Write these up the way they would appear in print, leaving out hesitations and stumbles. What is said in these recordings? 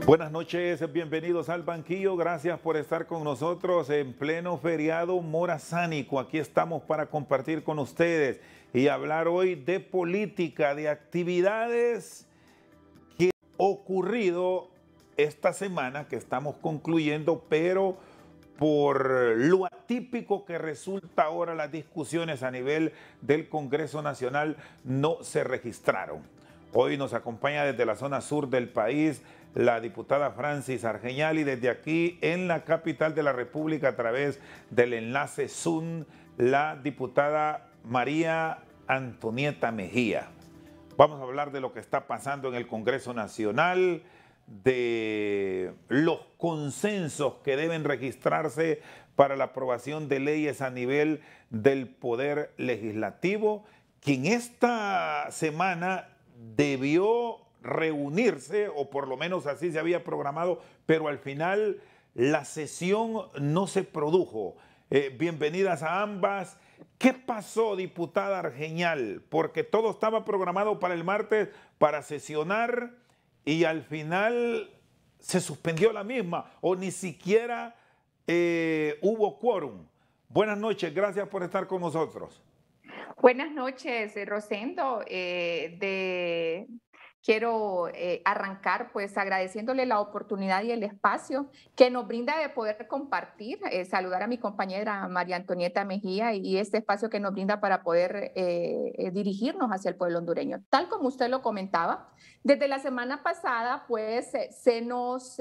Buenas noches, bienvenidos al banquillo, gracias por estar con nosotros en pleno feriado morazánico. Aquí estamos para compartir con ustedes y hablar hoy de política, de actividades que han ocurrido esta semana que estamos concluyendo, pero por lo atípico que resulta ahora las discusiones a nivel del Congreso Nacional no se registraron. Hoy nos acompaña desde la zona sur del país la diputada Francis Argeñal y desde aquí en la capital de la República a través del enlace Zoom la diputada María Antonieta Mejía. Vamos a hablar de lo que está pasando en el Congreso Nacional, de los consensos que deben registrarse para la aprobación de leyes a nivel del Poder Legislativo, que en esta semana debió reunirse, o por lo menos así se había programado, pero al final la sesión no se produjo. Bienvenidas a ambas. ¿Qué pasó, diputada Argeñal? Porque todo estaba programado para el martes para sesionar y al final se suspendió la misma o ni siquiera hubo quórum. Buenas noches, gracias por estar con nosotros. Buenas noches, Rosendo. Quiero arrancar pues agradeciéndole la oportunidad y el espacio que nos brinda de poder compartir, saludar a mi compañera María Antonieta Mejía y este espacio que nos brinda para poder dirigirnos hacia el pueblo hondureño. Tal como usted lo comentaba, desde la semana pasada pues se nos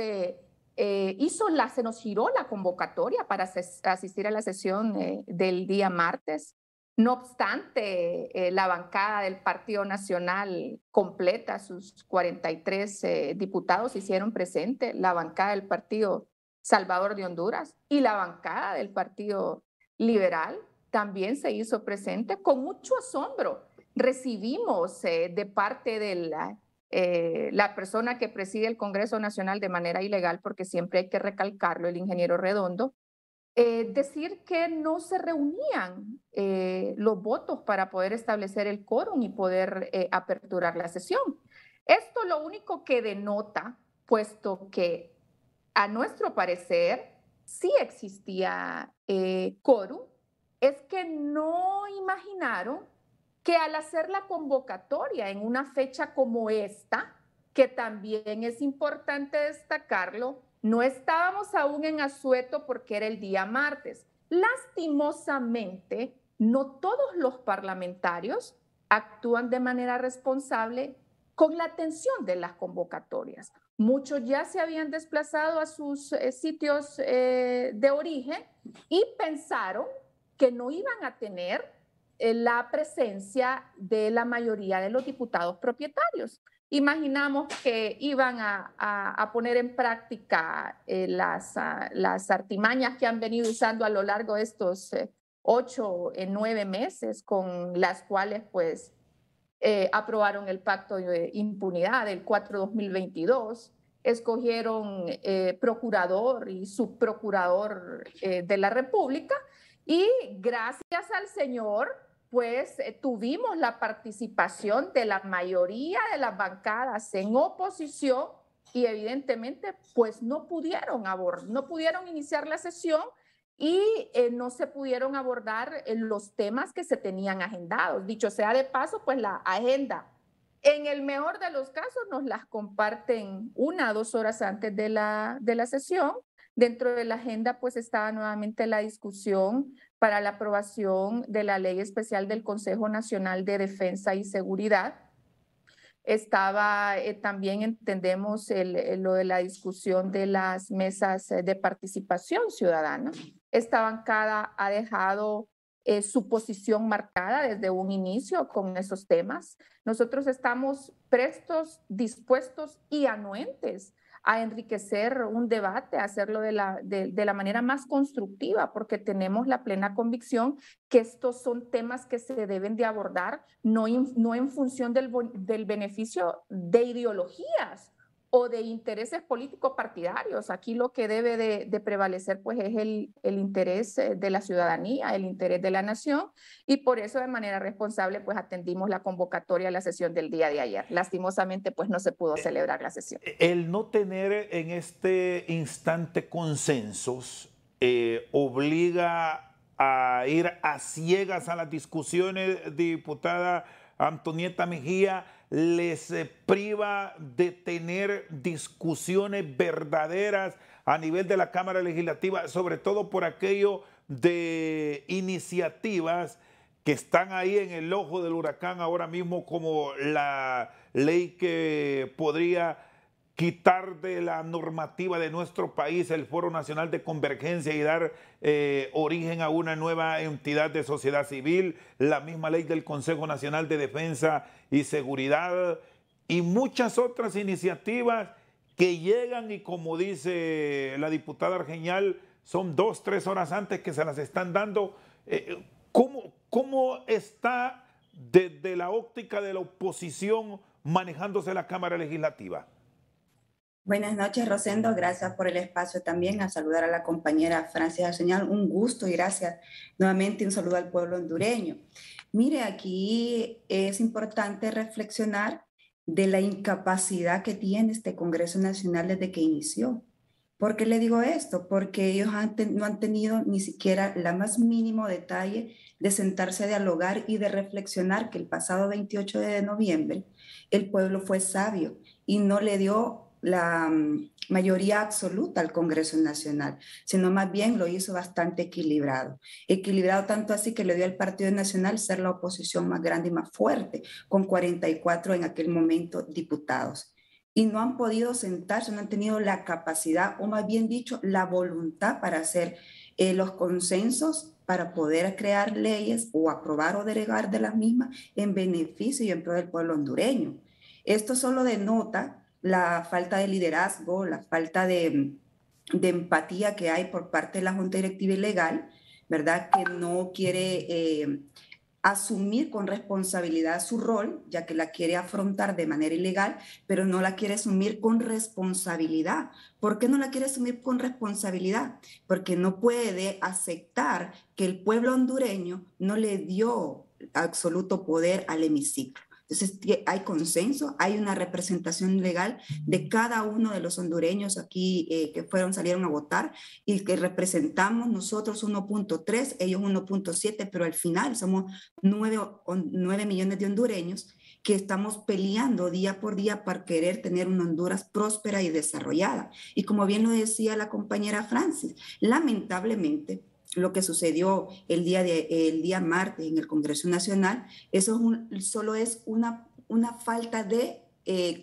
giró la convocatoria para asistir a la sesión del día martes. No obstante, la bancada del Partido Nacional completa, sus 43 diputados se hicieron presentes, la bancada del Partido Salvador de Honduras y la bancada del Partido Liberal también se hizo presente. Con mucho asombro recibimos de parte de la persona que preside el Congreso Nacional de manera ilegal, porque siempre hay que recalcarlo, el ingeniero Redondo, decir que no se reunían los votos para poder establecer el quórum y poder aperturar la sesión. Esto lo único que denota, puesto que a nuestro parecer sí existía quórum, es que no imaginaron que al hacer la convocatoria en una fecha como esta, que también es importante destacarlo, no estábamos aún en asueto porque era el día martes. Lastimosamente, no todos los parlamentarios actúan de manera responsable con la atención de las convocatorias. Muchos ya se habían desplazado a sus sitios de origen y pensaron que no iban a tener la presencia de la mayoría de los diputados propietarios. Imaginamos que iban a poner en práctica las artimañas que han venido usando a lo largo de estos 8 o 9 meses, con las cuales pues aprobaron el pacto de impunidad del 4/2022, escogieron procurador y subprocurador de la República y gracias al Señor pues tuvimos la participación de la mayoría de las bancadas en oposición y evidentemente pues no pudieron iniciar la sesión y no se pudieron abordar los temas que se tenían agendados. Dicho sea de paso, pues la agenda, en el mejor de los casos, nos las comparten 1 o 2 horas antes de la sesión. Dentro de la agenda, pues estaba nuevamente la discusión para la aprobación de la Ley Especial del Consejo Nacional de Defensa y Seguridad. Estaba también, entendemos, lo de la discusión de las mesas de participación ciudadana. Esta bancada ha dejado su posición marcada desde un inicio con esos temas. Nosotros estamos prestos, dispuestos y anuentes a enriquecer un debate, a hacerlo de la manera más constructiva, porque tenemos la plena convicción que estos son temas que se deben de abordar no en función del beneficio de ideologías o de intereses políticos partidarios. Aquí lo que debe de prevalecer pues es el interés de la ciudadanía, el interés de la nación, y por eso de manera responsable pues atendimos la convocatoria a la sesión del día de ayer. Lastimosamente pues no se pudo celebrar la sesión. El no tener en este instante consensos obliga a ir a ciegas a las discusiones, diputada Antonieta Mejía, les priva de tener discusiones verdaderas a nivel de la Cámara Legislativa, sobre todo por aquello de iniciativas que están ahí en el ojo del huracán ahora mismo, como la ley que podría quitar de la normativa de nuestro país el Foro Nacional de Convergencia y dar origen a una nueva entidad de sociedad civil, la misma ley del Consejo Nacional de Defensa y Seguridad y muchas otras iniciativas que llegan y, como dice la diputada Argeñal, son 2 o 3 horas antes que se las están dando. ¿Cómo está desde la óptica de la oposición manejándose la Cámara Legislativa? Buenas noches, Rosendo. Gracias por el espacio también. A saludar a la compañera Francis Argeñal. Un gusto y gracias nuevamente. Un saludo al pueblo hondureño. Mire, aquí es importante reflexionar de la incapacidad que tiene este Congreso Nacional desde que inició. ¿Por qué le digo esto? Porque ellos no han tenido ni siquiera la más mínimo detalle de sentarse a dialogar y de reflexionar que el pasado 28 de noviembre el pueblo fue sabio y no le dio la mayoría absoluta al Congreso Nacional, sino más bien lo hizo bastante equilibrado. Equilibrado tanto así que le dio al Partido Nacional ser la oposición más grande y más fuerte, con 44 en aquel momento diputados. Y no han podido sentarse, no han tenido la capacidad, o más bien dicho, la voluntad para hacer los consensos para poder crear leyes o aprobar o derogar de las mismas en beneficio y en pro del pueblo hondureño. Esto solo denota la falta de liderazgo, la falta de empatía que hay por parte de la Junta Directiva Ilegal, ¿verdad? Que no quiere asumir con responsabilidad su rol, ya que la quiere afrontar de manera ilegal, pero no la quiere asumir con responsabilidad. ¿Por qué no la quiere asumir con responsabilidad? Porque no puede aceptar que el pueblo hondureño no le dio absoluto poder al hemiciclo. Entonces hay consenso, hay una representación legal de cada uno de los hondureños aquí que salieron a votar y que representamos nosotros 1.3, ellos 1.7, pero al final somos 9 millones de hondureños que estamos peleando día por día para querer tener una Honduras próspera y desarrollada. Y como bien lo decía la compañera Francis, lamentablemente, lo que sucedió el día martes en el Congreso Nacional, eso solo es una falta de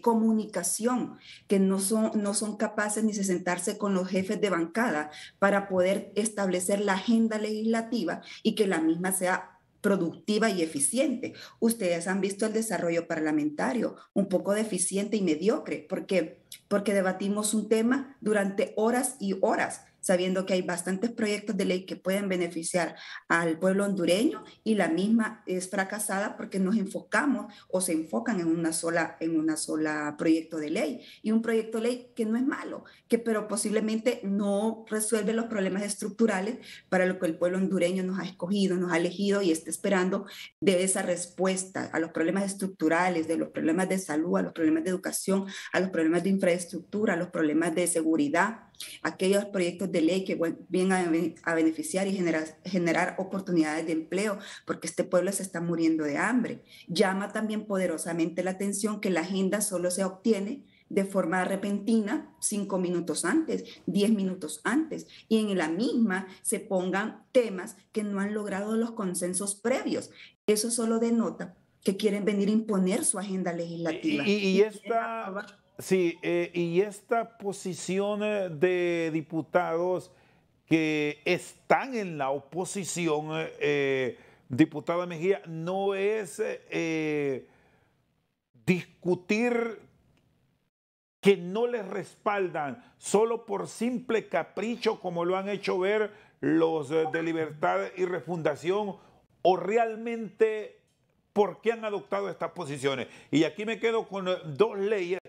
comunicación, que no son capaces ni de sentarse con los jefes de bancada para poder establecer la agenda legislativa y que la misma sea productiva y eficiente. Ustedes han visto el desarrollo parlamentario, un poco deficiente y mediocre, porque debatimos un tema durante horas y horas, sabiendo que hay bastantes proyectos de ley que pueden beneficiar al pueblo hondureño y la misma es fracasada porque nos enfocamos o se enfocan en una sola proyecto de ley. Y un proyecto de ley que no es malo, pero posiblemente no resuelve los problemas estructurales para lo que el pueblo hondureño nos ha escogido, nos ha elegido y está esperando de esa respuesta a los problemas estructurales, de los problemas de salud, a los problemas de educación, a los problemas de infraestructura, a los problemas de seguridad, aquellos proyectos de ley que vienen a beneficiar y generar oportunidades de empleo, porque este pueblo se está muriendo de hambre. Llama también poderosamente la atención que la agenda solo se obtiene de forma repentina 5 minutos antes, 10 minutos antes, y en la misma se pongan temas que no han logrado los consensos previos. Eso solo denota que quieren venir a imponer su agenda legislativa. Y esta posición de diputados que están en la oposición, diputada Mejía, no es discutir que no les respaldan solo por simple capricho, como lo han hecho ver los de Libertad y Refundación, o realmente por qué han adoptado estas posiciones. Y aquí me quedo con 2 leyes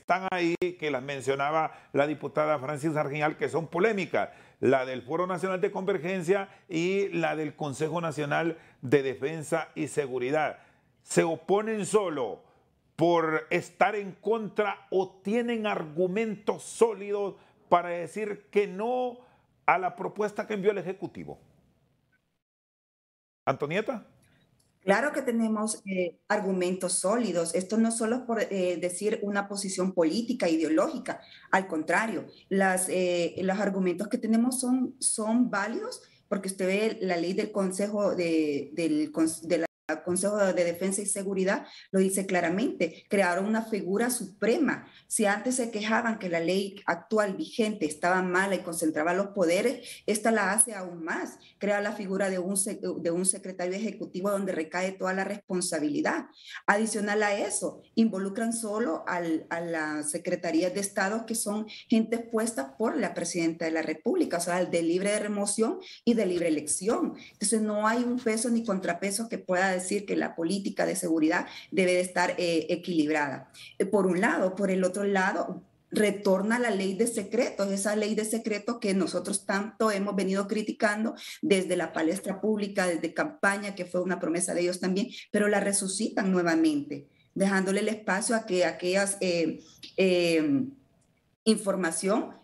están ahí, que las mencionaba la diputada Francis Argeñal, que son polémicas, la del Foro Nacional de Convergencia y la del Consejo Nacional de Defensa y Seguridad. ¿Se oponen solo por estar en contra o tienen argumentos sólidos para decir que no a la propuesta que envió el Ejecutivo? Antonieta. Claro que tenemos argumentos sólidos. Esto no solo es por decir una posición política, ideológica. Al contrario, los argumentos que tenemos son válidos porque usted ve la ley del Consejo Consejo de Defensa y Seguridad lo dice claramente, crearon una figura suprema. Si antes se quejaban que la ley actual vigente estaba mala y concentraba los poderes, esta la hace aún más. Crea la figura de un secretario ejecutivo donde recae toda la responsabilidad. Adicional a eso, involucran solo a las secretarías de Estado que son gente puesta por la presidenta de la República, o sea, de libre remoción y de libre elección. Entonces no hay un peso ni contrapeso que pueda decir que la política de seguridad debe de estar equilibrada. Por un lado, por el otro lado, retorna la ley de secretos, esa ley de secretos que nosotros tanto hemos venido criticando desde la palestra pública, desde campaña, que fue una promesa de ellos también, pero la resucitan nuevamente, dejándole el espacio a que aquellas información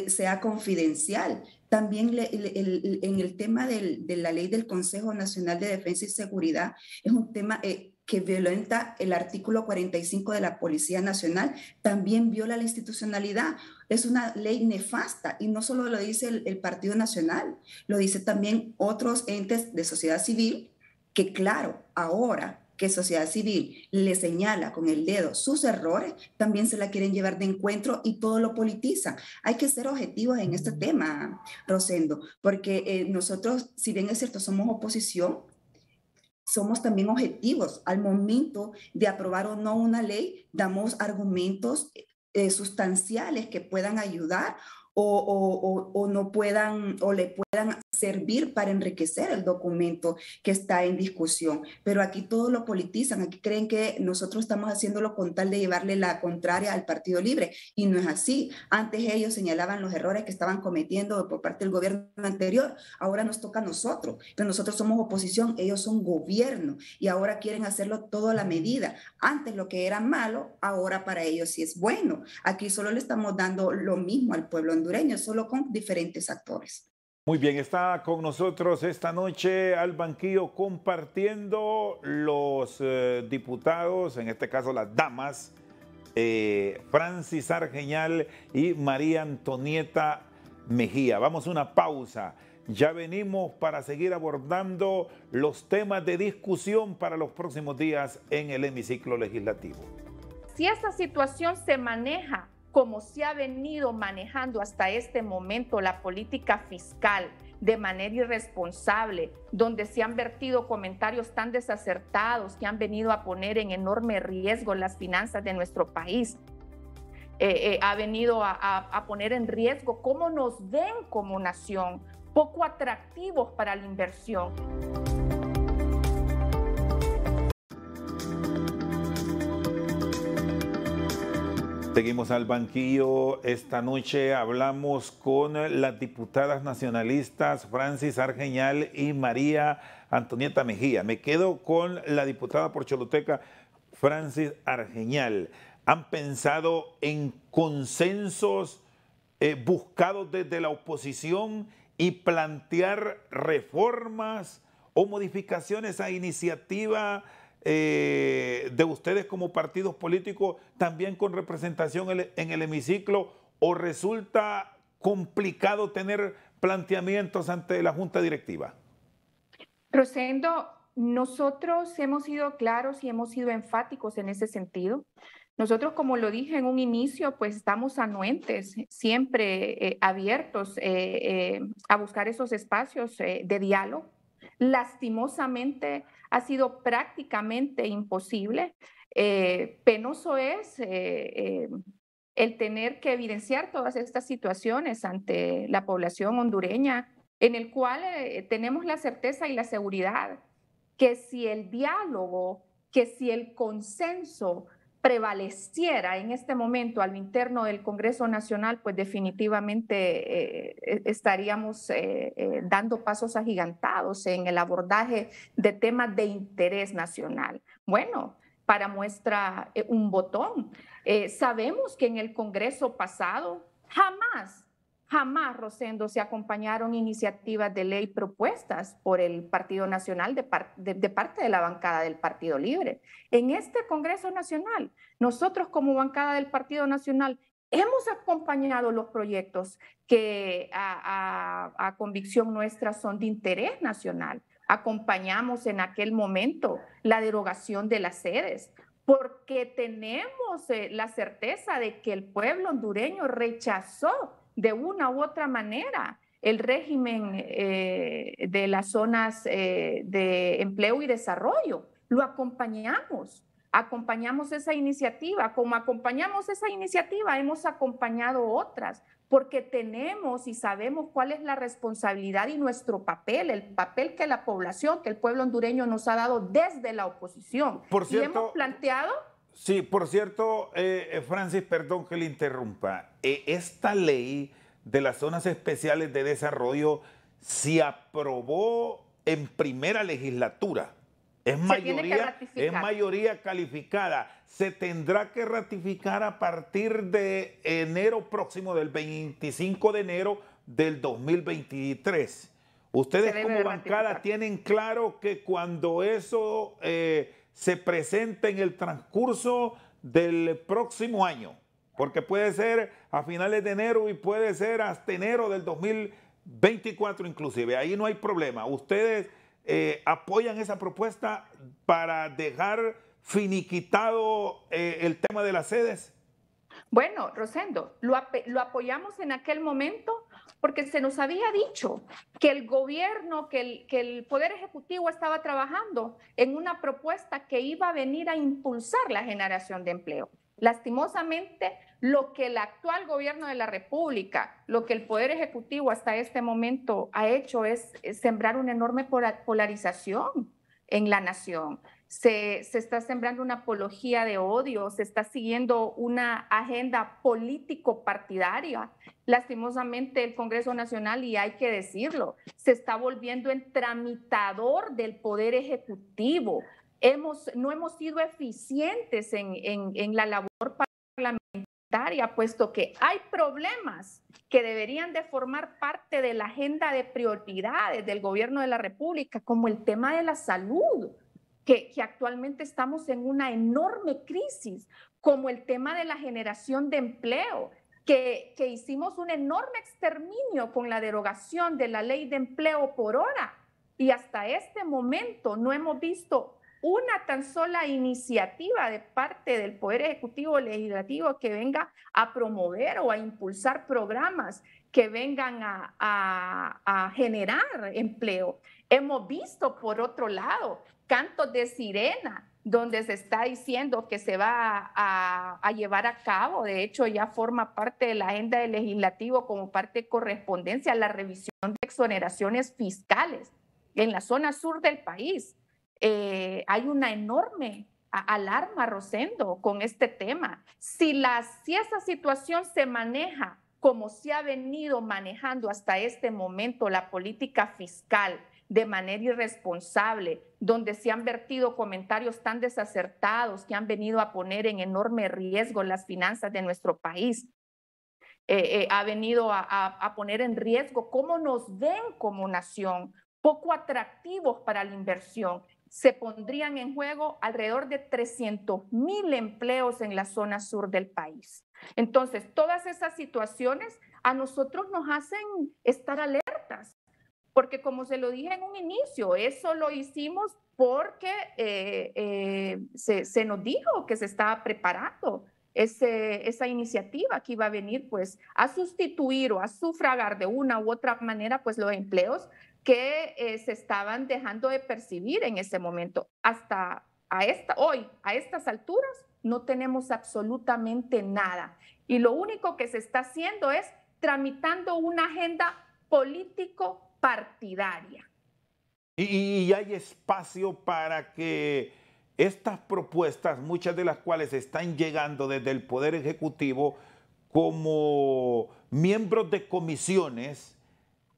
sea confidencial. También en el tema de la ley del Consejo Nacional de Defensa y Seguridad, es un tema que violenta el artículo 45 de la Policía Nacional, también viola la institucionalidad. Es una ley nefasta y no solo lo dice el Partido Nacional, lo dice también otros entes de sociedad civil que, claro, ahora que sociedad civil le señala con el dedo sus errores, también se la quieren llevar de encuentro y todo lo politizan. Hay que ser objetivos en este tema, Rosendo, porque nosotros, si bien es cierto, somos oposición, somos también objetivos. Al momento de aprobar o no una ley, damos argumentos sustanciales que puedan ayudar o no puedan o le puedan servir para enriquecer el documento que está en discusión. Pero aquí todo lo politizan, aquí creen que nosotros estamos haciéndolo con tal de llevarle la contraria al Partido Libre y no es así. Antes ellos señalaban los errores que estaban cometiendo por parte del gobierno anterior, ahora nos toca a nosotros, pero nosotros somos oposición, ellos son gobierno y ahora quieren hacerlo todo a la medida. Antes lo que era malo, ahora para ellos sí es bueno. Aquí solo le estamos dando lo mismo al pueblo hondureño, solo con diferentes actores. Muy bien, está con nosotros esta noche al banquillo compartiendo los diputados, en este caso las damas, Francis Argeñal y María Antonieta Mejía. Vamos a una pausa. Ya venimos para seguir abordando los temas de discusión para los próximos días en el hemiciclo legislativo. Si esta situación se maneja como se ha venido manejando hasta este momento la política fiscal de manera irresponsable, donde se han vertido comentarios tan desacertados que han venido a poner en enorme riesgo las finanzas de nuestro país, ha venido a poner en riesgo cómo nos ven como nación, poco atractivos para la inversión. Seguimos al banquillo. Esta noche hablamos con las diputadas nacionalistas Francis Argeñal y María Antonieta Mejía. Me quedo con la diputada por Choluteca, Francis Argeñal. ¿Han pensado en consensos buscados desde la oposición y plantear reformas o modificaciones a iniciativa de ustedes como partidos políticos, también con representación en el hemiciclo, o resulta complicado tener planteamientos ante la Junta Directiva? Rosendo, nosotros hemos sido claros y hemos sido enfáticos en ese sentido. Nosotros, como lo dije en un inicio, pues estamos anuentes, siempre abiertos a buscar esos espacios de diálogo. Lastimosamente ha sido prácticamente imposible. Penoso es el tener que evidenciar todas estas situaciones ante la población hondureña, en el cual tenemos la certeza y la seguridad que si el diálogo, que si el consenso prevaleciera en este momento a lo interno del Congreso Nacional, pues definitivamente estaríamos dando pasos agigantados en el abordaje de temas de interés nacional. Bueno, para muestra un botón. Sabemos que en el Congreso pasado jamás, Rosendo, se acompañaron iniciativas de ley propuestas por el Partido Nacional de parte de la bancada del Partido Libre. En este Congreso Nacional, nosotros como bancada del Partido Nacional hemos acompañado los proyectos que a convicción nuestra son de interés nacional. Acompañamos en aquel momento la derogación de las sedes, porque tenemos la certeza de que el pueblo hondureño rechazó de una u otra manera el régimen de las zonas de empleo y desarrollo. Lo acompañamos esa iniciativa. Como acompañamos esa iniciativa, hemos acompañado otras, porque tenemos y sabemos cuál es la responsabilidad y nuestro papel, el papel que la población, que el pueblo hondureño nos ha dado desde la oposición. Por cierto, y hemos planteado... Sí, por cierto, Francis, perdón que le interrumpa. Esta ley de las zonas especiales de desarrollo se aprobó en primera legislatura. Es mayoría calificada. Se tendrá que ratificar a partir de enero próximo, del 25 de enero del 2023. Ustedes como bancada tienen claro que cuando eso se presente en el transcurso del próximo año, porque puede ser a finales de enero y puede ser hasta enero del 2024 inclusive, ahí no hay problema. Ustedes apoyan esa propuesta para dejar finiquitado el tema de las sedes. Bueno, Rosendo, lo apoyamos en aquel momento porque se nos había dicho que el gobierno, que el Poder Ejecutivo estaba trabajando en una propuesta que iba a venir a impulsar la generación de empleo. Lastimosamente, lo que el actual gobierno de la República, lo que el Poder Ejecutivo hasta este momento ha hecho es sembrar una enorme polarización en la nación. Se está sembrando una apología de odio, se está siguiendo una agenda político-partidaria. Lastimosamente, el Congreso Nacional, y hay que decirlo, se está volviendo en tramitador del Poder Ejecutivo. No hemos sido eficientes en la labor parlamentaria, puesto que hay problemas que deberían de formar parte de la agenda de prioridades del gobierno de la República, como el tema de la salud, que actualmente estamos en una enorme crisis, como el tema de la generación de empleo, que hicimos un enorme exterminio con la derogación de la ley de empleo por hora, y hasta este momento no hemos visto una tan sola iniciativa de parte del Poder Ejecutivo o Legislativo que venga a promover o a impulsar programas que vengan a generar empleo. Hemos visto, por otro lado, cantos de sirena, donde se está diciendo que se va a llevar a cabo, de hecho ya forma parte de la agenda del legislativo como parte de correspondencia a la revisión de exoneraciones fiscales en la zona sur del país. Hay una enorme alarma, Rosendo, con este tema. Si esa situación se maneja como se ha venido manejando hasta este momento la política fiscal, de manera irresponsable, donde se han vertido comentarios tan desacertados que han venido a poner en enorme riesgo las finanzas de nuestro país, ha venido a poner en riesgo cómo nos ven como nación, poco atractivos para la inversión. Se pondrían en juego alrededor de 300,000 empleos en la zona sur del país. Entonces, todas esas situaciones a nosotros nos hacen estar alertas, porque como se lo dije en un inicio, eso lo hicimos porque se nos dijo que se estaba preparando esa iniciativa que iba a venir pues a sustituir o a sufragar de una u otra manera pues los empleos que se estaban dejando de percibir en ese momento. Hasta hoy, a estas alturas, no tenemos absolutamente nada. Y lo único que se está haciendo es tramitando una agenda político-partidaria. ¿Y hay espacio para que estas propuestas, muchas de las cuales están llegando desde el Poder Ejecutivo como miembros de comisiones,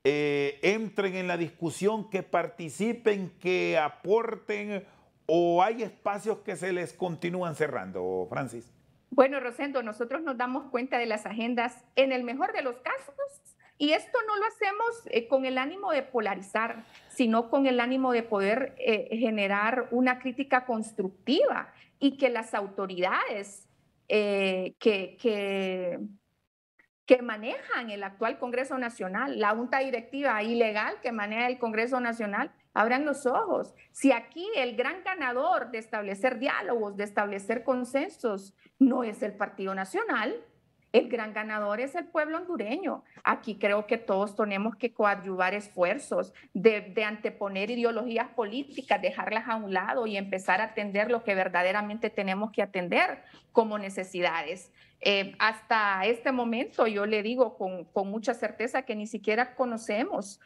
entren en la discusión, que participen, que aporten, o hay espacios que se les continúan cerrando, Francis? Bueno, Rosendo, nosotros nos damos cuenta de las agendas en el mejor de los casos, y esto no lo hacemos con el ánimo de polarizar, sino con el ánimo de poder generar una crítica constructiva y que las autoridades que manejan el actual Congreso Nacional, la junta directiva ilegal que maneja el Congreso Nacional, abran los ojos. Si aquí el gran ganador de establecer diálogos, de establecer consensos, no es el Partido Nacional, el gran ganador es el pueblo hondureño. Aquí creo que todos tenemos que coadyuvar esfuerzos de anteponer ideologías políticas, dejarlas a un lado y empezar a atender lo que verdaderamente tenemos que atender como necesidades. Hasta este momento yo le digo con mucha certeza que ni siquiera conocemos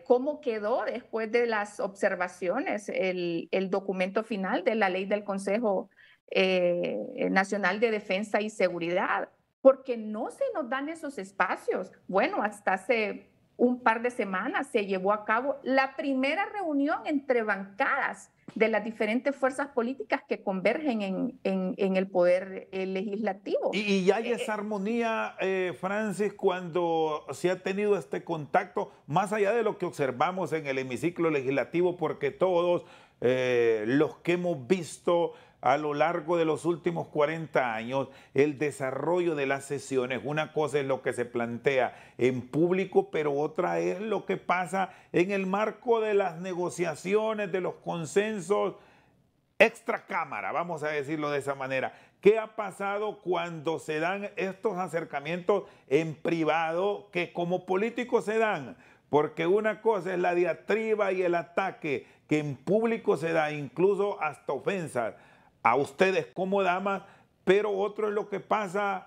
cómo quedó después de las observaciones el documento final de la ley del Consejo Nacional de Defensa y Seguridad, porque no se nos dan esos espacios. Bueno, hasta hace un par de semanas se llevó a cabo la primera reunión entre bancadas de las diferentes fuerzas políticas que convergen en el poder legislativo. Y hay esa armonía, Francis, cuando se ha tenido este contacto, más allá de lo que observamos en el hemiciclo legislativo, porque todos los que hemos visto a lo largo de los últimos 40 años, el desarrollo de las sesiones, una cosa es lo que se plantea en público, pero otra es lo que pasa en el marco de las negociaciones, de los consensos extra cámara, vamos a decirlo de esa manera. ¿Qué ha pasado cuando se dan estos acercamientos en privado que como políticos se dan? Porque una cosa es la diatriba y el ataque que en público se da, incluso hasta ofensas a ustedes como damas, pero otro es lo que pasa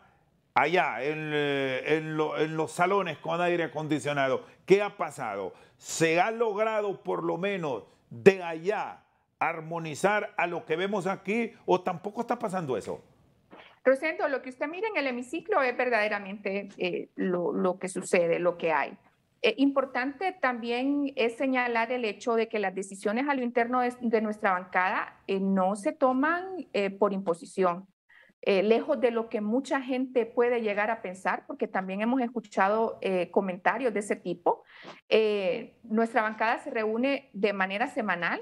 allá en los salones con aire acondicionado. ¿Qué ha pasado? ¿Se ha logrado por lo menos de allá armonizar a lo que vemos aquí, o tampoco está pasando eso? Rosendo, lo que usted mira en el hemiciclo es verdaderamente lo que sucede, lo que hay. Importante también es señalar el hecho de que las decisiones a lo interno de nuestra bancada no se toman por imposición, lejos de lo que mucha gente puede llegar a pensar, porque también hemos escuchado comentarios de ese tipo. Nuestra bancada se reúne de manera semanal,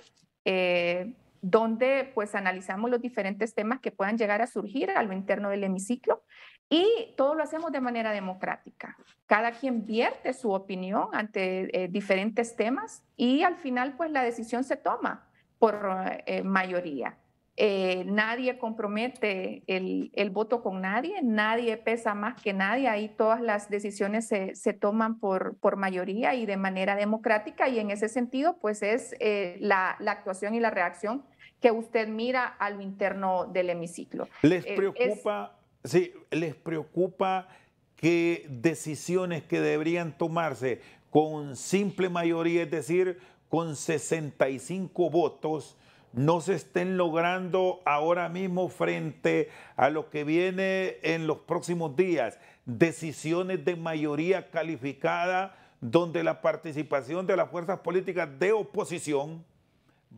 donde pues analizamos los diferentes temas que puedan llegar a surgir a lo interno del hemiciclo, y todo lo hacemos de manera democrática. Cada quien vierte su opinión ante diferentes temas y al final pues la decisión se toma por mayoría. Nadie compromete el voto con nadie, nadie pesa más que nadie, ahí todas las decisiones se toman por mayoría y de manera democrática, y en ese sentido pues es la actuación y la reacción que usted mira a lo interno del hemiciclo. ¿Les preocupa, sí, les preocupa que decisiones que deberían tomarse con simple mayoría, es decir, con 65 votos, no se estén logrando ahora mismo frente a lo que viene en los próximos días? Decisiones de mayoría calificada donde la participación de las fuerzas políticas de oposición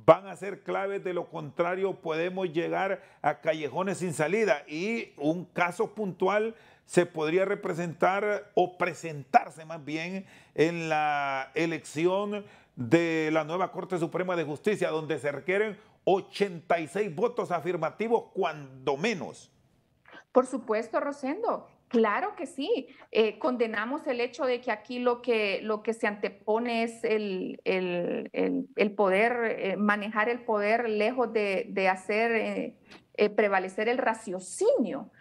van a ser claves, de lo contrario podemos llegar a callejones sin salida, y un caso puntual se podría representar o presentarse más bien en la elección de la nueva Corte Suprema de Justicia, donde se requieren 86 votos afirmativos cuando menos. Por supuesto, Rosendo. Claro que sí. Condenamos el hecho de que aquí lo que se antepone es el poder, manejar el poder lejos de hacer prevalecer el raciocinio.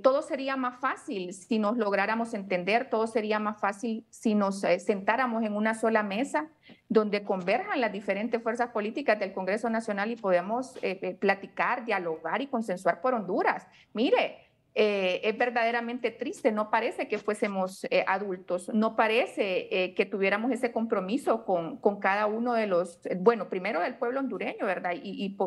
Todo sería más fácil si nos lográramos entender, todo sería más fácil si nos sentáramos en una sola mesa donde converjan las diferentes fuerzas políticas del Congreso Nacional y podemos platicar, dialogar y consensuar por Honduras. Mire, es verdaderamente triste, no parece que fuésemos adultos, no parece que tuviéramos ese compromiso con cada uno de los, bueno, primero del pueblo hondureño, ¿verdad? Y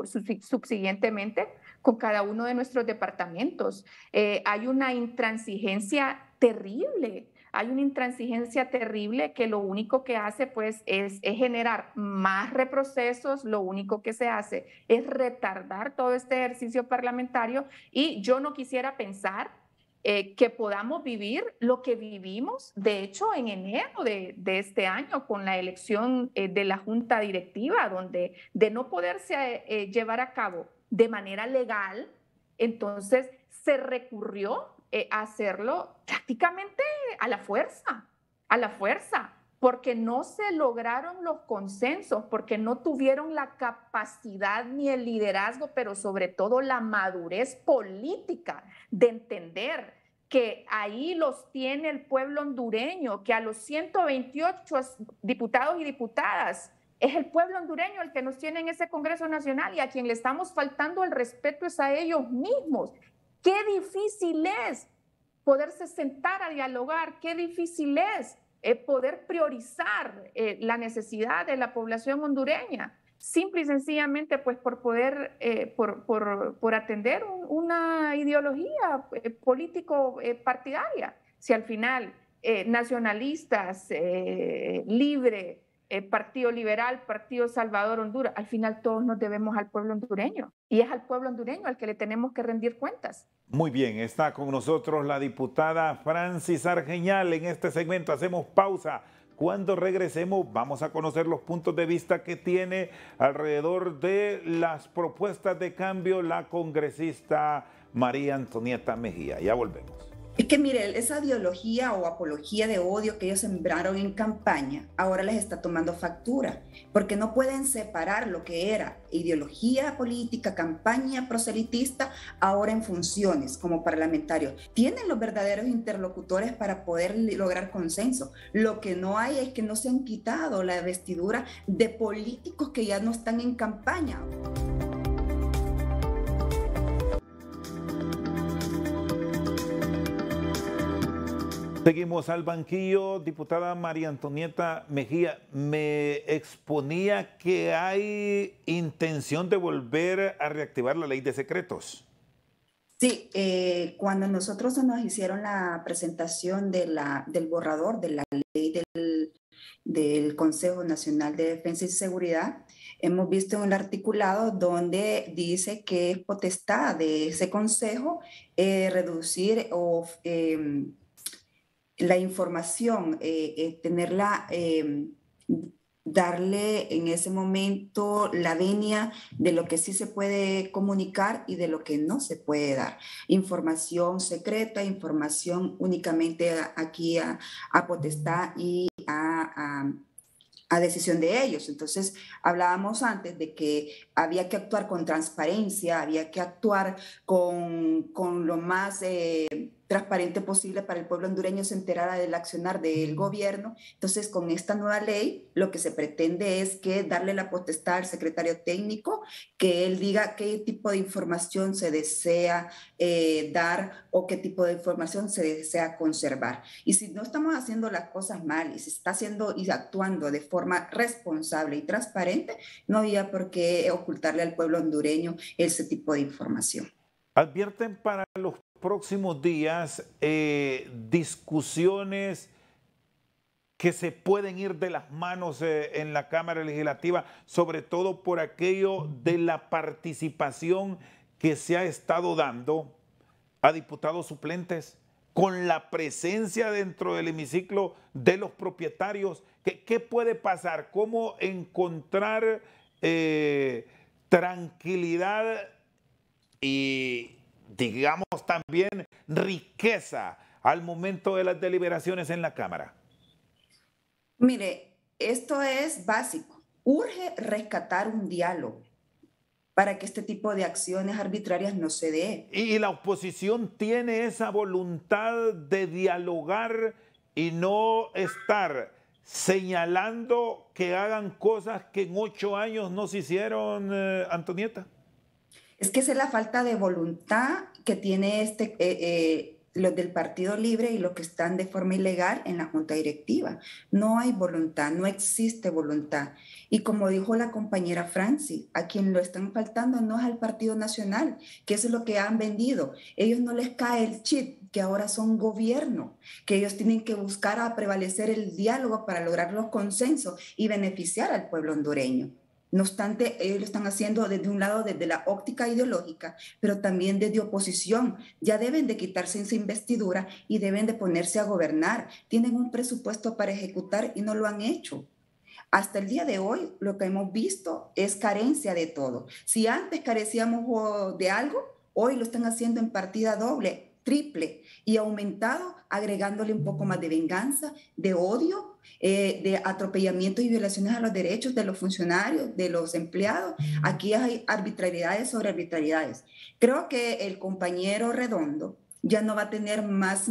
subsiguientemente con cada uno de nuestros departamentos. Hay una intransigencia terrible. Hay una intransigencia terrible que lo único que hace pues es generar más reprocesos, lo único que se hace es retardar todo este ejercicio parlamentario y yo no quisiera pensar que podamos vivir lo que vivimos, de hecho, en enero de este año con la elección de la Junta Directiva, donde de no poderse llevar a cabo de manera legal, entonces se recurrió a hacerlo prácticamente a la fuerza, porque no se lograron los consensos, porque no tuvieron la capacidad ni el liderazgo, pero sobre todo la madurez política de entender que ahí los tiene el pueblo hondureño, que a los 128 diputados y diputadas es el pueblo hondureño el que nos tiene en ese Congreso Nacional y a quien le estamos faltando el respeto es a ellos mismos. Qué difícil es poderse sentar a dialogar, qué difícil es poder priorizar la necesidad de la población hondureña, simple y sencillamente pues por poder, por atender una ideología político partidaria. Si al final nacionalistas, libre, Partido Liberal, Partido Salvador, Honduras, al final todos nos debemos al pueblo hondureño y es al pueblo hondureño al que le tenemos que rendir cuentas. Muy bien, está con nosotros la diputada Francis Argeñal. En este segmento hacemos pausa. Cuando regresemos vamos a conocer los puntos de vista que tiene alrededor de las propuestas de cambio la congresista María Antonieta Mejía. Ya volvemos. Es que mire, esa ideología o apología de odio que ellos sembraron en campaña, ahora les está tomando factura, porque no pueden separar lo que era ideología política, campaña proselitista, ahora en funciones como parlamentarios. Tienen los verdaderos interlocutores para poder lograr consenso. Lo que no hay es que no se han quitado la vestidura de políticos que ya no están en campaña. Seguimos al banquillo. Diputada María Antonieta Mejía, me exponía que hay intención de volver a reactivar la ley de secretos. Sí, cuando nosotros nos hicieron la presentación del borrador de la ley del Consejo Nacional de Defensa y Seguridad, hemos visto en el articulado donde dice que es potestad de ese consejo reducir o la información, tenerla, darle en ese momento la venia de lo que sí se puede comunicar y de lo que no se puede dar. Información secreta, información únicamente aquí a potestad y a decisión de ellos. Entonces, hablábamos antes de que había que actuar con transparencia, había que actuar con lo más transparente posible para el pueblo hondureño se enterara del accionar del gobierno. Entonces, con esta nueva ley, lo que se pretende es que darle la potestad al secretario técnico, que él diga qué tipo de información se desea dar o qué tipo de información se desea conservar. Y si no estamos haciendo las cosas mal y se está haciendo y actuando de forma responsable y transparente, no había por qué ocultarle al pueblo hondureño ese tipo de información. Advierten para los próximos días discusiones que se pueden ir de las manos en la Cámara Legislativa, sobre todo por aquello de la participación que se ha estado dando a diputados suplentes con la presencia dentro del hemiciclo de los propietarios. ¿Qué puede pasar? ¿Cómo encontrar tranquilidad y, digamos, también riqueza al momento de las deliberaciones en la Cámara? Mire, esto es básico. Urge rescatar un diálogo para que este tipo de acciones arbitrarias no se dé. ¿Y la oposición tiene esa voluntad de dialogar y no estar señalando que hagan cosas que en 8 años no se hicieron, Antonieta? Es que esa es la falta de voluntad que tiene los del Partido Libre y los que están de forma ilegal en la junta directiva. No hay voluntad, no existe voluntad. Y como dijo la compañera Franci, a quien lo están faltando no es al Partido Nacional, que eso es lo que han vendido. Ellos no les cae el chip que ahora son gobierno, que ellos tienen que buscar a prevalecer el diálogo para lograr los consensos y beneficiar al pueblo hondureño. No obstante, ellos lo están haciendo desde un lado, desde la óptica ideológica, pero también desde oposición. Ya deben de quitarse esa investidura y deben de ponerse a gobernar. Tienen un presupuesto para ejecutar y no lo han hecho. Hasta el día de hoy, lo que hemos visto es carencia de todo. Si antes carecíamos de algo, hoy lo están haciendo en partida doble, triple y aumentado, agregándole un poco más de venganza, de odio, de atropellamiento y violaciones a los derechos de los funcionarios, de los empleados. Aquí hay arbitrariedades sobre arbitrariedades. Creo que el compañero Redondo ya no va a tener más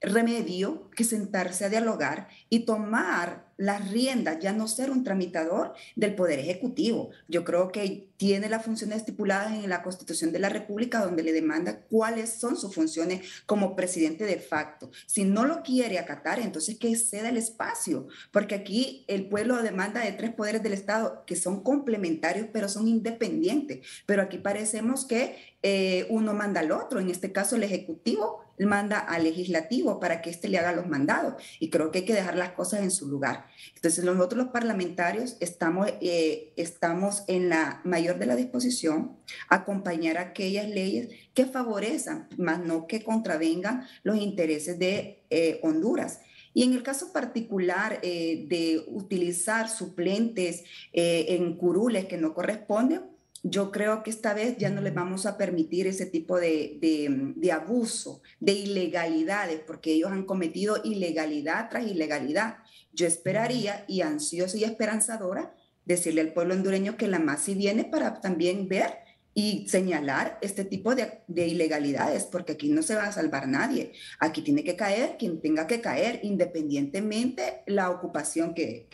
remedio que sentarse a dialogar y tomar las riendas, ya no ser un tramitador del Poder Ejecutivo. Yo creo que tiene las funciones estipuladas en la Constitución de la República, donde le demanda cuáles son sus funciones como presidente de facto. Si no lo quiere acatar, entonces que ceda el espacio, porque aquí el pueblo demanda de 3 poderes del Estado que son complementarios, pero son independientes. Pero aquí parecemos que uno manda al otro, en este caso el Ejecutivo manda al Legislativo para que éste le haga los mandados, y creo que hay que dejar las cosas en su lugar. Entonces nosotros los parlamentarios estamos en la mayor de la disposición a acompañar aquellas leyes que favorezcan, más no que contravengan los intereses de Honduras. Y en el caso particular de utilizar suplentes en curules que no corresponden, yo creo que esta vez ya no les vamos a permitir ese tipo de abuso, de ilegalidades, porque ellos han cometido ilegalidad tras ilegalidad. Yo esperaría, y ansiosa y esperanzadora, decirle al pueblo hondureño que la MASI viene para también ver y señalar este tipo de ilegalidades, porque aquí no se va a salvar nadie. Aquí tiene que caer quien tenga que caer, independientemente la ocupación que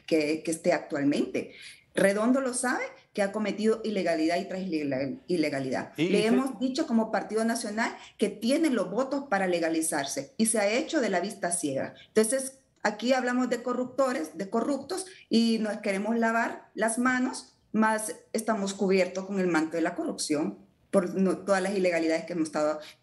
esté actualmente. Redondo lo sabe, que ha cometido ilegalidad y tras ilegalidad. Le hemos dicho como Partido Nacional que tiene los votos para legalizarse y se ha hecho de la vista ciega. Entonces, aquí hablamos de corruptores, de corruptos, y nos queremos lavar las manos, más estamos cubiertos con el manto de la corrupción por todas las ilegalidades que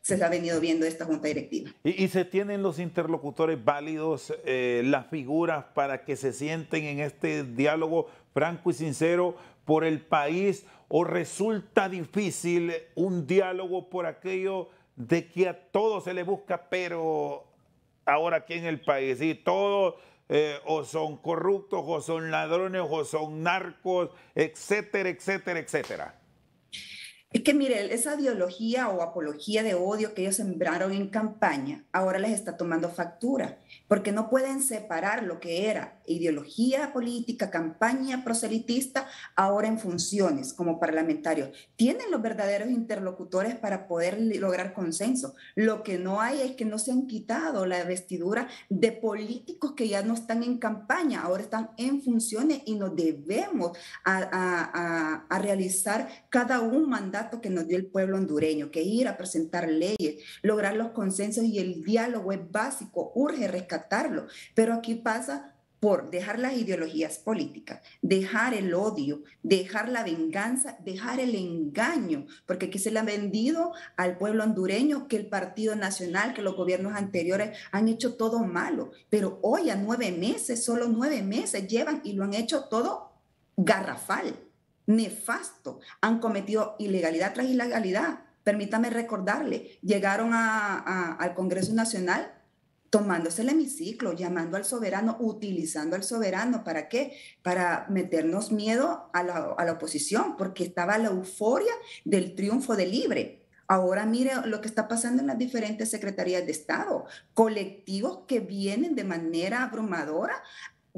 se ha venido viendo de esta junta directiva. ¿Y se tienen los interlocutores válidos, las figuras para que se sienten en este diálogo franco y sincero por el país, o resulta difícil un diálogo por aquello de que a todos se les busca, pero ahora aquí en el país, y todos o son corruptos, o son ladrones, o son narcos, etcétera, etcétera, etcétera? Es que mire, esa ideología o apología de odio que ellos sembraron en campaña, ahora les está tomando factura, porque no pueden separar lo que era ideología política, campaña proselitista, ahora en funciones como parlamentarios. Tienen los verdaderos interlocutores para poder lograr consenso. Lo que no hay es que no se han quitado la vestidura de políticos que ya no están en campaña, ahora están en funciones, y nos debemos a realizar cada un mandato que nos dio el pueblo hondureño, que ir a presentar leyes, lograr los consensos, y el diálogo es básico, urge rescatarlo, pero aquí pasa por dejar las ideologías políticas, dejar el odio, dejar la venganza, dejar el engaño, porque aquí se le ha vendido al pueblo hondureño que el Partido Nacional, que los gobiernos anteriores han hecho todo malo, pero hoy a 9 meses, solo 9 meses llevan y lo han hecho todo garrafal, nefasto. Han cometido ilegalidad tras ilegalidad. Permítame recordarle, llegaron al Congreso Nacional tomándose el hemiciclo, llamando al soberano, utilizando al soberano. ¿Para qué? Para meternos miedo a la oposición, porque estaba la euforia del triunfo de Libre. Ahora mire lo que está pasando en las diferentes secretarías de Estado, colectivos que vienen de manera abrumadora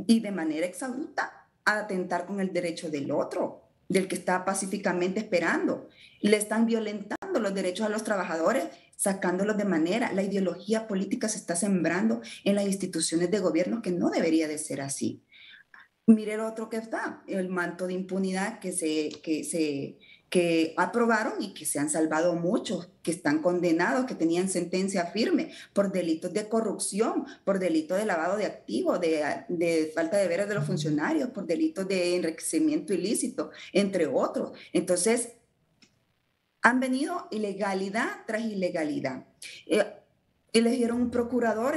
y de manera exabrupta a atentar con el derecho del otro, del que está pacíficamente esperando. Le están violentando los derechos a los trabajadores, sacándolos de manera. La ideología política se está sembrando en las instituciones de gobierno, que no debería de ser así. Mire el otro que está, el manto de impunidad que que aprobaron y que se han salvado muchos, que están condenados, que tenían sentencia firme por delitos de corrupción, por delitos de lavado de activos, de falta de deberes de los funcionarios, por delitos de enriquecimiento ilícito, entre otros. Entonces, han venido ilegalidad tras ilegalidad. Eligieron un procurador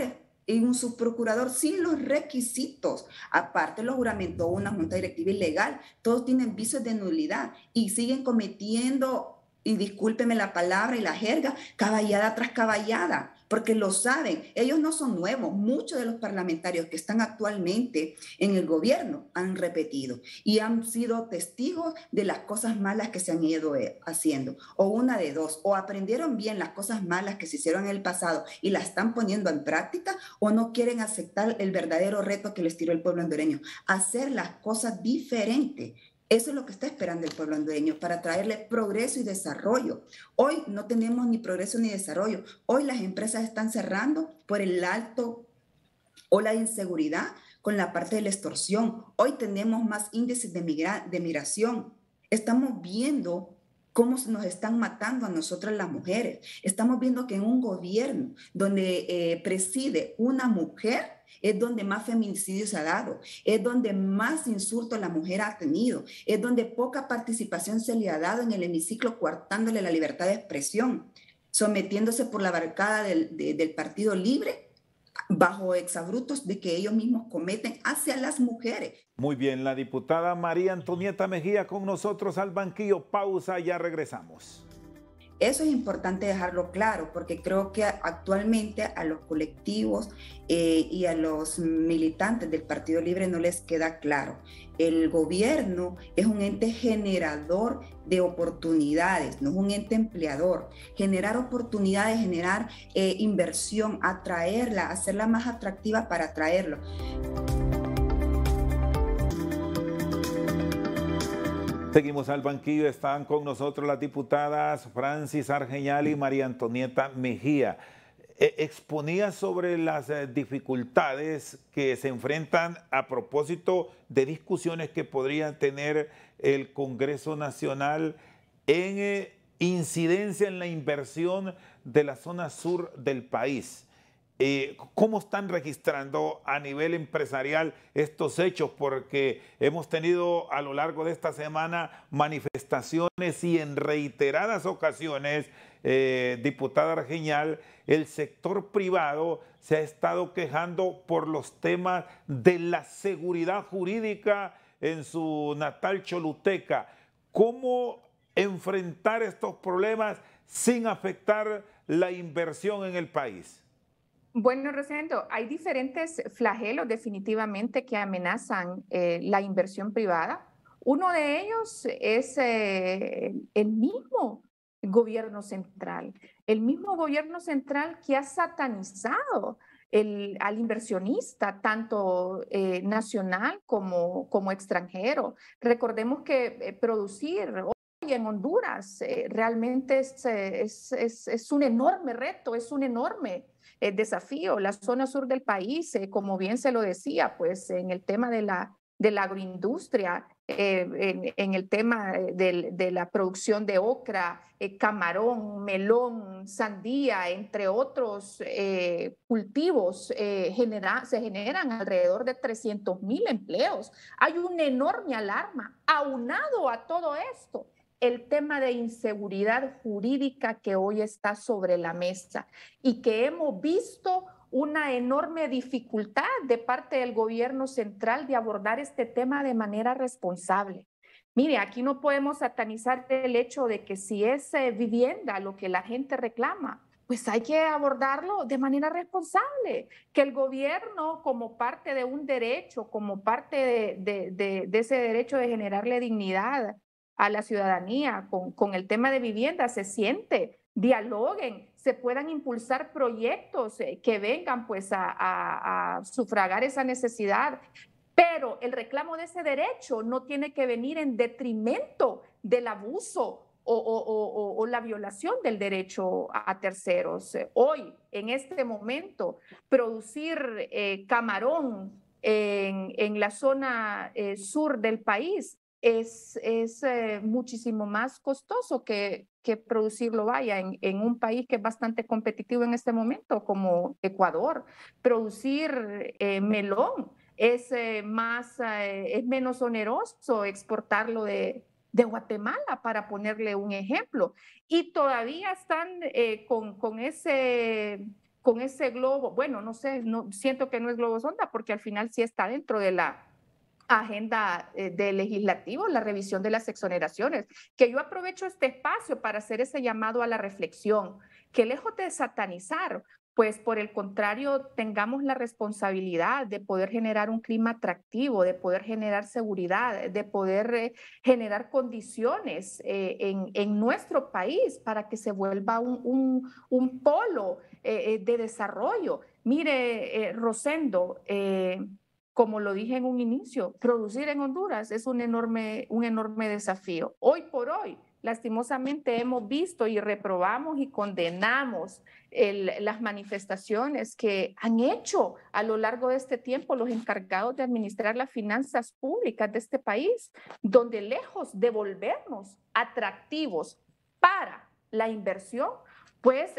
y un subprocurador sin los requisitos. Aparte lo juramentó una junta directiva ilegal. Todos tienen vicios de nulidad y siguen cometiendo, y discúlpeme la palabra y la jerga, caballada tras caballada, porque lo saben. Ellos no son nuevos. Muchos de los parlamentarios que están actualmente en el gobierno han repetido y han sido testigos de las cosas malas que se han ido haciendo. O una de dos, o aprendieron bien las cosas malas que se hicieron en el pasado y las están poniendo en práctica, o no quieren aceptar el verdadero reto que les tiró el pueblo hondureño, hacer las cosas diferentes. Eso es lo que está esperando el pueblo hondureño para traerle progreso y desarrollo. Hoy no tenemos ni progreso ni desarrollo. Hoy las empresas están cerrando por el alto o la inseguridad con la parte de la extorsión. Hoy tenemos más índices de migración. Estamos viendo cómo nos están matando a nosotras las mujeres. Estamos viendo que en un gobierno donde preside una mujer, es donde más feminicidios se ha dado, es donde más insultos la mujer ha tenido, es donde poca participación se le ha dado en el hemiciclo, coartándole la libertad de expresión, sometiéndose por la barricada del Partido Libre, bajo exabruptos de que ellos mismos cometen hacia las mujeres. Muy bien, la diputada María Antonieta Mejía con nosotros al banquillo. Pausa, ya regresamos. Eso es importante dejarlo claro, porque creo que actualmente a los colectivos y a los militantes del Partido Libre no les queda claro. El gobierno es un ente generador de oportunidades, no es un ente empleador. Generar oportunidades, generar inversión, atraerla, hacerla más atractiva para atraerlo. Seguimos al banquillo, están con nosotros las diputadas Francis Argeñal y María Antonieta Mejía. Exponía sobre las dificultades que se enfrentan a propósito de discusiones que podría tener el Congreso Nacional en incidencia en la inversión de la zona sur del país. ¿Cómo están registrando a nivel empresarial estos hechos? Porque hemos tenido a lo largo de esta semana manifestaciones y en reiteradas ocasiones, diputada Argeñal, el sector privado se ha estado quejando por los temas de la seguridad jurídica en su natal Choluteca. ¿Cómo enfrentar estos problemas sin afectar la inversión en el país? Bueno, Rosendo, hay diferentes flagelos definitivamente que amenazan la inversión privada. Uno de ellos es el mismo gobierno central que ha satanizado al inversionista, tanto nacional como extranjero. Recordemos que producir hoy en Honduras realmente es un enorme reto, es un enorme desafío. La zona sur del país, como bien se lo decía, pues en el tema de la agroindustria, en el tema de la producción de ocra, camarón, melón, sandía, entre otros cultivos, se generan alrededor de 300,000 empleos. Hay una enorme alarma. Aunado a todo esto, el tema de inseguridad jurídica que hoy está sobre la mesa y que hemos visto una enorme dificultad de parte del gobierno central de abordar este tema de manera responsable. Mire, aquí no podemos satanizar el hecho de que si es vivienda lo que la gente reclama, pues hay que abordarlo de manera responsable, que el gobierno como parte de un derecho, como parte de ese derecho de generarle dignidad a la ciudadanía con el tema de vivienda, se siente, dialoguen, se puedan impulsar proyectos que vengan pues a sufragar esa necesidad. Pero el reclamo de ese derecho no tiene que venir en detrimento del abuso o la violación del derecho a terceros. Hoy, en este momento, producir camarón en la zona sur del país es muchísimo más costoso que producirlo, vaya, en un país que es bastante competitivo en este momento, como Ecuador. Producir melón es menos oneroso exportarlo de Guatemala, para ponerle un ejemplo. Y todavía están con ese globo, bueno, no sé, no, siento que no es globo sonda, porque al final sí está dentro de la agenda de legislativo, la revisión de las exoneraciones, que yo aprovecho este espacio para hacer ese llamado a la reflexión, que lejos de satanizar, pues por el contrario, tengamos la responsabilidad de poder generar un clima atractivo, de poder generar seguridad, de poder generar condiciones en nuestro país para que se vuelva un polo de desarrollo. Mire, Rosendo, como lo dije en un inicio, producir en Honduras es un enorme desafío. Hoy por hoy, lastimosamente, hemos visto y reprobamos y condenamos las manifestaciones que han hecho a lo largo de este tiempo los encargados de administrar las finanzas públicas de este país, donde lejos de volvernos atractivos para la inversión, pues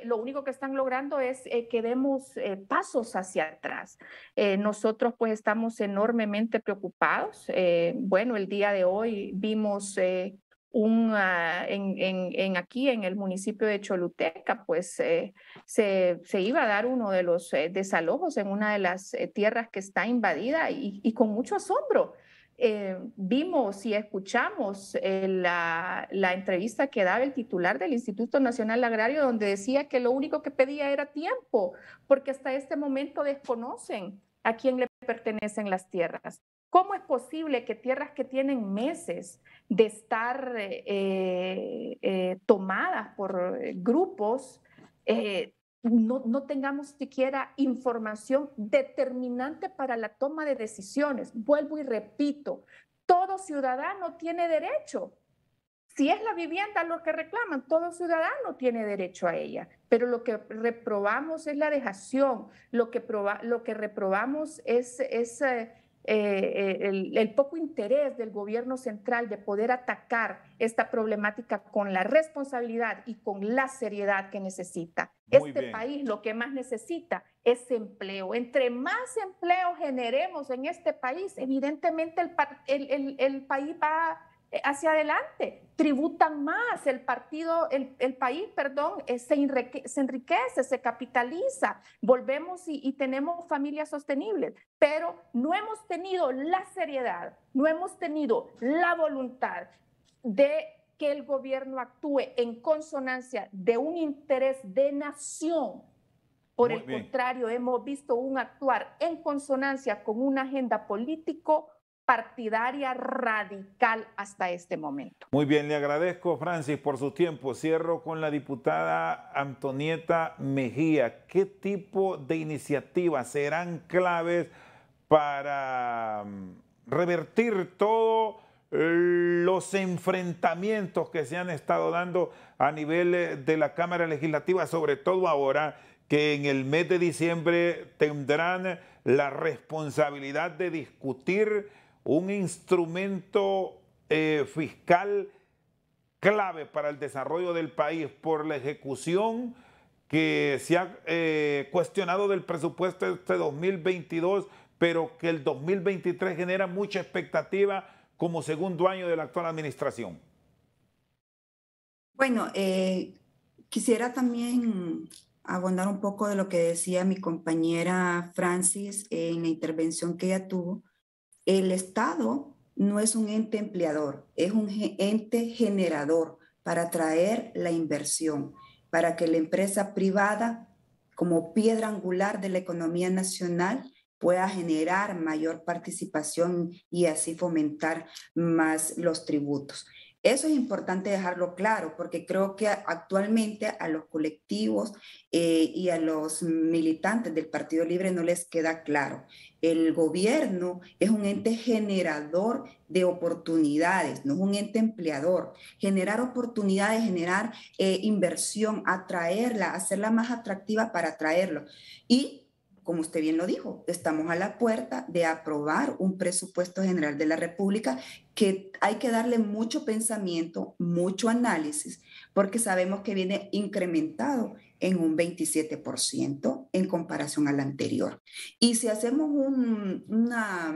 lo único que están logrando es que demos pasos hacia atrás. Nosotros pues estamos enormemente preocupados. Bueno, el día de hoy vimos aquí en el municipio de Choluteca, pues se iba a dar uno de los desalojos en una de las tierras que está invadida y con mucho asombro. Vimos y escuchamos la entrevista que daba el titular del Instituto Nacional Agrario, donde decía que lo único que pedía era tiempo, porque hasta este momento desconocen a quién le pertenecen las tierras. ¿Cómo es posible que tierras que tienen meses de estar tomadas por grupos no tengamos siquiera información determinante para la toma de decisiones? Vuelvo y repito, todo ciudadano tiene derecho. Si es la vivienda lo que reclaman, todo ciudadano tiene derecho a ella, pero lo que reprobamos es la dejación, lo que reprobamos es el poco interés del gobierno central de poder atacar esta problemática con la responsabilidad y con la seriedad que necesita. Este país lo que más necesita es empleo. Entre más empleo generemos en este país, evidentemente el país va hacia adelante, tributan más, el país, perdón, se enriquece, se capitaliza, volvemos y tenemos familias sostenibles, pero no hemos tenido la seriedad, no hemos tenido la voluntad de que el gobierno actúe en consonancia de un interés de nación. Por el contrario, hemos visto un actuar en consonancia con una agenda político partidaria radical hasta este momento. Muy bien, le agradezco, Francis, por su tiempo. Cierro con la diputada Antonieta Mejía. ¿Qué tipo de iniciativas serán claves para revertir todos los enfrentamientos que se han estado dando a nivel de la Cámara Legislativa, sobre todo ahora que en el mes de diciembre tendrán la responsabilidad de discutir un instrumento fiscal clave para el desarrollo del país por la ejecución que se ha cuestionado del presupuesto de este 2022, pero que el 2023 genera mucha expectativa como segundo año de la actual administración? Bueno, quisiera también abundar un poco de lo que decía mi compañera Francis en la intervención que ella tuvo. El Estado no es un ente empleador, es un ente generador para atraer la inversión, para que la empresa privada, como piedra angular de la economía nacional, pueda generar mayor participación y así fomentar más los tributos. Eso es importante dejarlo claro, porque creo que actualmente a los colectivos y a los militantes del Partido Libre no les queda claro. El gobierno es un ente generador de oportunidades, no es un ente empleador. Generar oportunidades, generar inversión, atraerla, hacerla más atractiva para atraerlo. Y como usted bien lo dijo, estamos a la puerta de aprobar un presupuesto general de la República que hay que darle mucho pensamiento, mucho análisis, porque sabemos que viene incrementado en un 27% en comparación al anterior. Y si hacemos una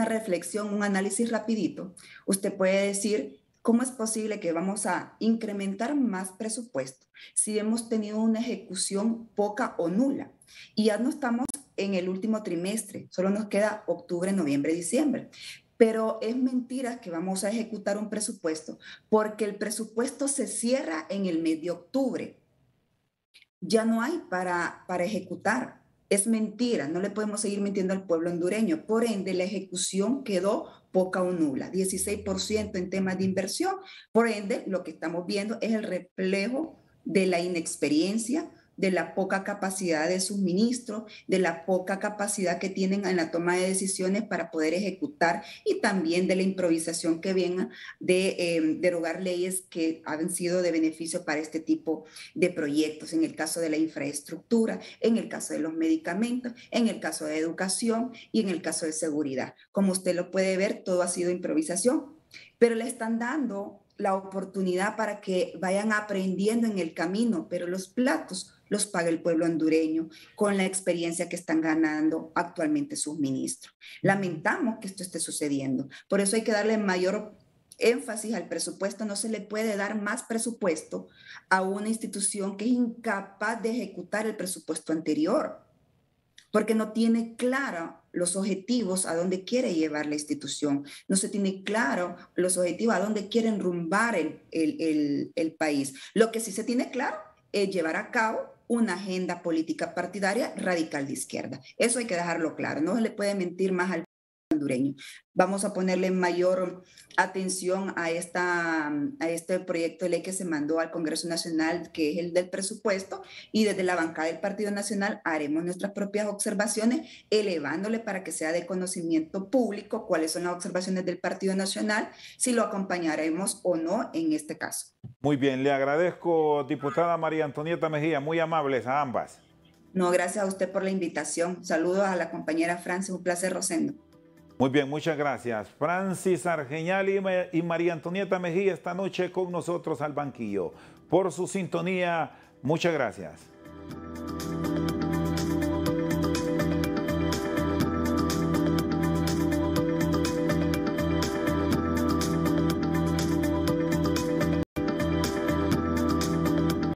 reflexión, un análisis rapidito, usted puede decir, ¿cómo es posible que vamos a incrementar más presupuesto si hemos tenido una ejecución poca o nula? Y ya no estamos en el último trimestre, solo nos queda octubre, noviembre, diciembre. Pero es mentira que vamos a ejecutar un presupuesto porque el presupuesto se cierra en el mes de octubre. Ya no hay para ejecutar. Es mentira, no le podemos seguir mintiendo al pueblo hondureño. Por ende, la ejecución quedó poca o nula, 16% en temas de inversión. Por ende, lo que estamos viendo es el reflejo de la inexperiencia, de la poca capacidad de suministro, de la poca capacidad que tienen en la toma de decisiones para poder ejecutar y también de la improvisación que viene de derogar leyes que han sido de beneficio para este tipo de proyectos, en el caso de la infraestructura, en el caso de los medicamentos, en el caso de educación y en el caso de seguridad. Como usted lo puede ver, todo ha sido improvisación, pero le están dando la oportunidad para que vayan aprendiendo en el camino, pero los platos los paga el pueblo hondureño con la experiencia que están ganando actualmente sus ministros. Lamentamos que esto esté sucediendo, por eso hay que darle mayor énfasis al presupuesto. No se le puede dar más presupuesto a una institución que es incapaz de ejecutar el presupuesto anterior, porque no tiene claro los objetivos a dónde quiere llevar la institución, no se tiene claro los objetivos a dónde quiere enrumbar el país. Lo que sí se tiene claro es llevar a cabo una agenda política partidaria radical de izquierda. Eso hay que dejarlo claro, no se le puede mentir más al hondureño. Vamos a ponerle mayor atención a este proyecto de ley que se mandó al Congreso Nacional, que es el del presupuesto, y desde la bancada del Partido Nacional haremos nuestras propias observaciones, elevándole para que sea de conocimiento público cuáles son las observaciones del Partido Nacional, si lo acompañaremos o no en este caso. Muy bien, le agradezco, diputada María Antonieta Mejía, muy amables a ambas. No, gracias a usted por la invitación. Saludos a la compañera Francis, un placer, Rosendo. Muy bien, muchas gracias. Francis Argeñal y María Antonieta Mejía esta noche con nosotros al banquillo. Por su sintonía, muchas gracias.